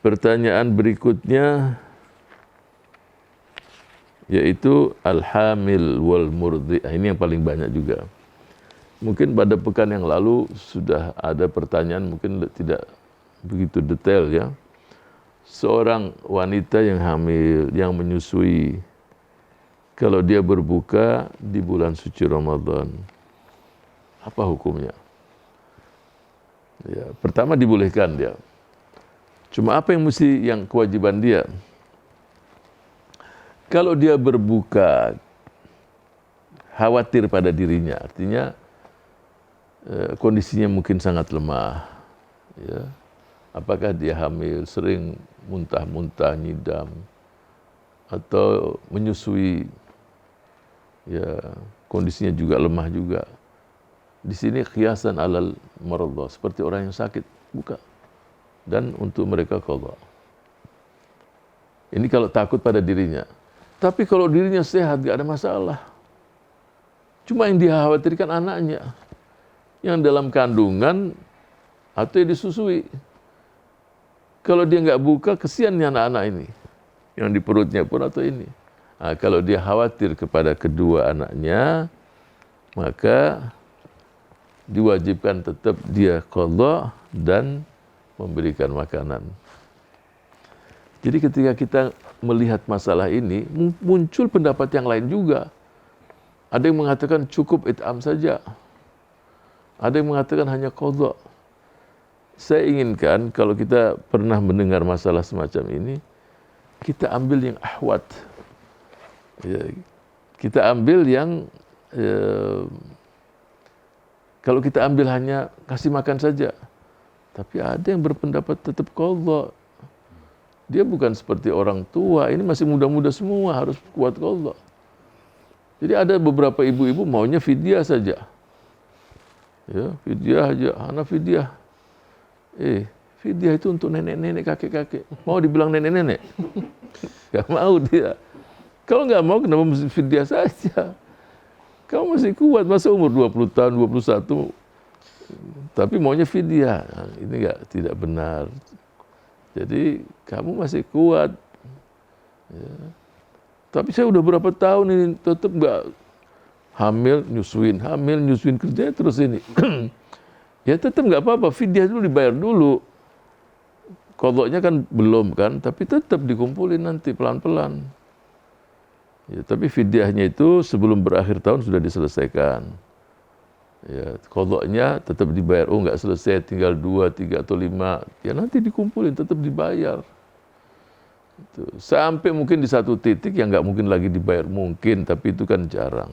Pertanyaan berikutnya yaitu al-hamil wal murdi. Ini yang paling banyak juga. Mungkin pada pekan yang lalu sudah ada pertanyaan, mungkin tidak begitu detail ya. Seorang wanita yang hamil, yang menyusui, kalau dia berbuka di bulan suci Ramadan, apa hukumnya? Ya, pertama dibolehkan dia. Cuma apa yang kewajiban dia? Kalau dia berbuka khawatir pada dirinya, artinya kondisinya mungkin sangat lemah, ya. Apakah dia hamil, sering muntah-muntah, nyidam, atau menyusui, ya kondisinya juga lemah juga. Di sini qiyasan alal maradha, seperti orang yang sakit, buka. Dan untuk mereka qadha. Ini kalau takut pada dirinya. Tapi kalau dirinya sehat, gak ada masalah. Cuma yang dikhawatirkan anaknya, yang dalam kandungan atau yang disusui. Kalau dia nggak buka, kesian nih anak-anak ini, yang di perutnya pun atau ini. Nah, kalau dia khawatir kepada kedua anaknya, maka diwajibkan tetap dia qadha dan memberikan makanan. Jadi ketika kita melihat masalah ini, muncul pendapat yang lain juga. Ada yang mengatakan cukup it'am saja. Ada yang mengatakan hanya qadha. Saya inginkan kalau kita pernah mendengar masalah semacam ini, kita ambil yang ahwat. Ya, kita ambil yang kalau kita ambil hanya kasih makan saja. Tapi ada yang berpendapat tetap qadha. Dia bukan seperti orang tua, ini masih muda-muda semua, harus kuat qadha. Jadi ada beberapa ibu-ibu maunya fidyah saja. Ya, fidyah aja, ana fidyah. Fidyah itu untuk nenek-nenek, kakek-kakek. Mau dibilang nenek-nenek? Gak mau dia. Kalau nggak mau, kenapa mesti fidyah saja? Kamu masih kuat, masa umur 20 tahun, 21, tapi maunya fidyah. Nah, ini tidak benar. Jadi kamu masih kuat. Ya. Tapi saya udah berapa tahun ini tetap nggak hamil, nyusuin kerjanya terus ini. Ya tetap nggak apa-apa, fidyah dulu dibayar dulu. Qadhanya kan belum kan, tapi tetap dikumpulin nanti pelan-pelan. Ya, tapi fidyahnya itu sebelum berakhir tahun sudah diselesaikan. Ya, qadhanya tetap dibayar. Oh nggak selesai, tinggal 2, 3 atau 5. Ya nanti dikumpulin, tetap dibayar. Itu. Sampai mungkin di satu titik yang nggak mungkin lagi dibayar, mungkin, tapi itu kan jarang.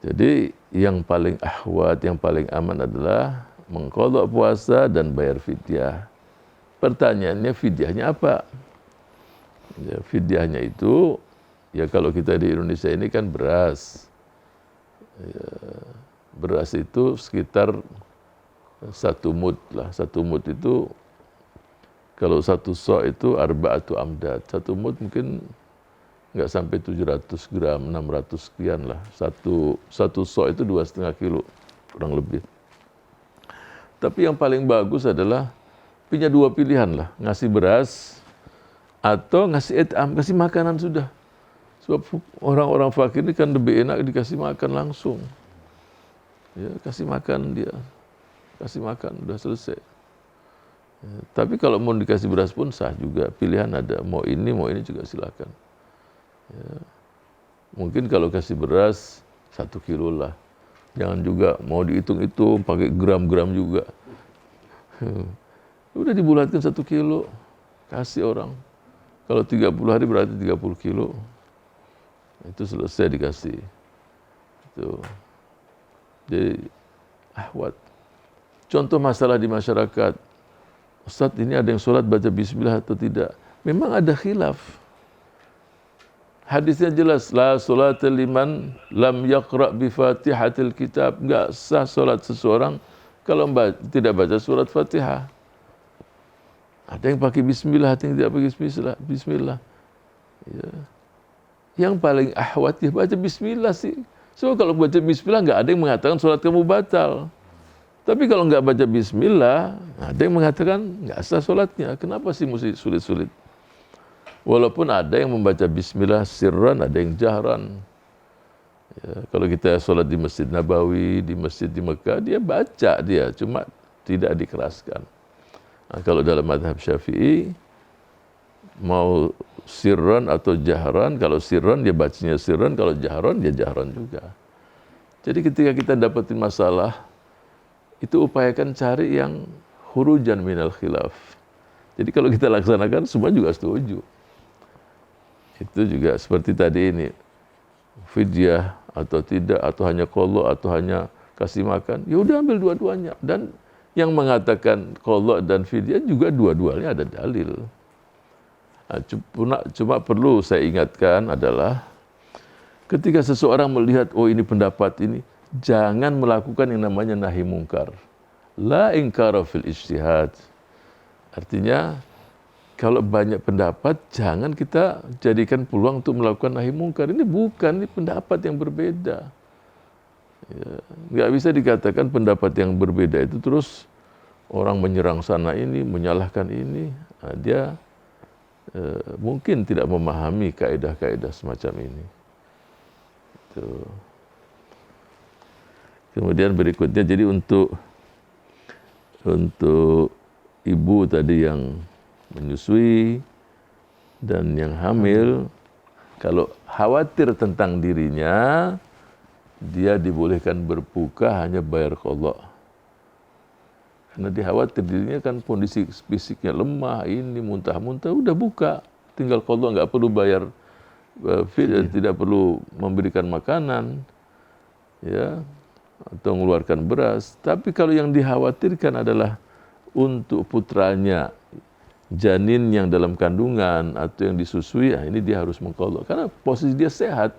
Jadi yang paling ahwat, yang paling aman adalah mengqadha puasa dan bayar fidyah. Pertanyaannya fidyahnya apa? Ya, fidyahnya itu, ya kalau kita di Indonesia ini kan beras. Ya, beras itu sekitar 1 mud lah. 1 mud itu, kalau 1 sa' itu arba'atu amdad. 1 mud mungkin nggak sampai 700 gram, 600 sekian lah. Satu sa' itu 2,5 kilo, kurang lebih. Tapi yang paling bagus adalah punya 2 pilihan lah, ngasih beras atau ngasih it'am, kasih makanan sudah. Sebab orang-orang fakir ini kan lebih enak dikasih makan langsung. Ya, kasih makan dia, kasih makan, udah selesai. Ya, tapi kalau mau dikasih beras pun sah juga, pilihan ada, mau ini juga silakan. Ya. Mungkin kalau kasih beras 1 kilo lah. Jangan juga mau dihitung-hitung pakai gram-gram juga. Udah dibulatkan 1 kilo, kasih orang. Kalau 30 hari berarti 30 kilo. Itu selesai dikasih. Itu. Jadi ahwat. Contoh masalah di masyarakat. Ustaz, ini ada yang sholat baca bismillah atau tidak? Memang ada khilaf. Hadisnya jelas, la sholata liman lam yaqra' bi fatihatil kitab. Enggak sah solat seseorang kalau tidak baca surat Fatihah. Ada yang pakai bismillah, ada yang tidak pakai bismillah. Ya. Yang paling ahwat ya baca bismillah sih. So kalau baca bismillah enggak ada yang mengatakan solat kamu batal. Tapi kalau nggak baca bismillah, ada yang mengatakan nggak sah sholatnya. Kenapa sih mesti sulit-sulit? Walaupun ada yang membaca bismillah sirran, ada yang jahran. Ya, kalau kita sholat di Masjid Nabawi, di masjid di Mekah, dia baca dia, cuma tidak dikeraskan. Nah, kalau dalam mazhab Syafi'i, mau sirran atau jahran, kalau sirran dia bacanya sirran, kalau jahran dia jahran juga. Jadi ketika kita dapetin masalah, itu upayakan cari yang hurujan minal khilaf. Jadi kalau kita laksanakan, semua juga setuju. Itu juga seperti tadi ini, fidyah atau tidak, atau hanya qadha, atau hanya kasih makan, ya udah ambil dua-duanya. Dan yang mengatakan qadha dan fidyah juga dua-duanya ada dalil. Nah, cuma perlu saya ingatkan adalah ketika seseorang melihat, oh ini pendapat ini, jangan melakukan yang namanya nahi mungkar. La inkara fil ijtihad. Artinya, kalau banyak pendapat, jangan kita jadikan peluang untuk melakukan nahi mungkar. Ini bukan, ini pendapat yang berbeda. Ya, nggak bisa dikatakan pendapat yang berbeda itu terus orang menyerang sana ini, menyalahkan ini. Nah, dia mungkin tidak memahami kaidah-kaidah semacam ini. Tuh. Kemudian berikutnya, jadi untuk ibu tadi yang menyusui dan yang hamil, kalau khawatir tentang dirinya, dia dibolehkan berbuka hanya bayar qadha. Karena dia khawatir dirinya kan kondisi fisiknya lemah, ini muntah-muntah, udah buka, tinggal qadha, nggak perlu bayar, tidak perlu memberikan makanan, ya, atau mengeluarkan beras. Tapi kalau yang dikhawatirkan adalah untuk putranya, janin yang dalam kandungan atau yang disusui, ini dia harus mengqadha. Karena posisi dia sehat,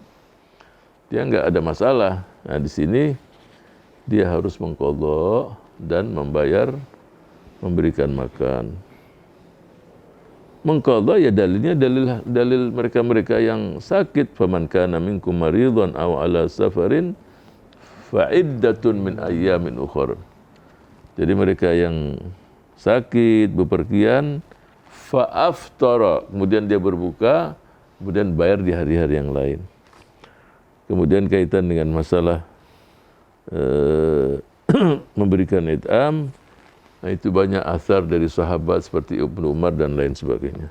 dia nggak ada masalah. Nah, di sini dia harus mengqadha dan memberikan makan. Mengqadha ya dalilnya dalil mereka yang sakit. Faman kana minkum maridhan aw ala safarin fa'iddatun min ayyamin ukhra. Jadi mereka yang sakit, bepergian, fa'aftara, kemudian dia berbuka, kemudian bayar di hari-hari yang lain. Kemudian kaitan dengan masalah memberikan it'am, nah itu banyak asar dari sahabat seperti Ibnu Umar dan lain sebagainya.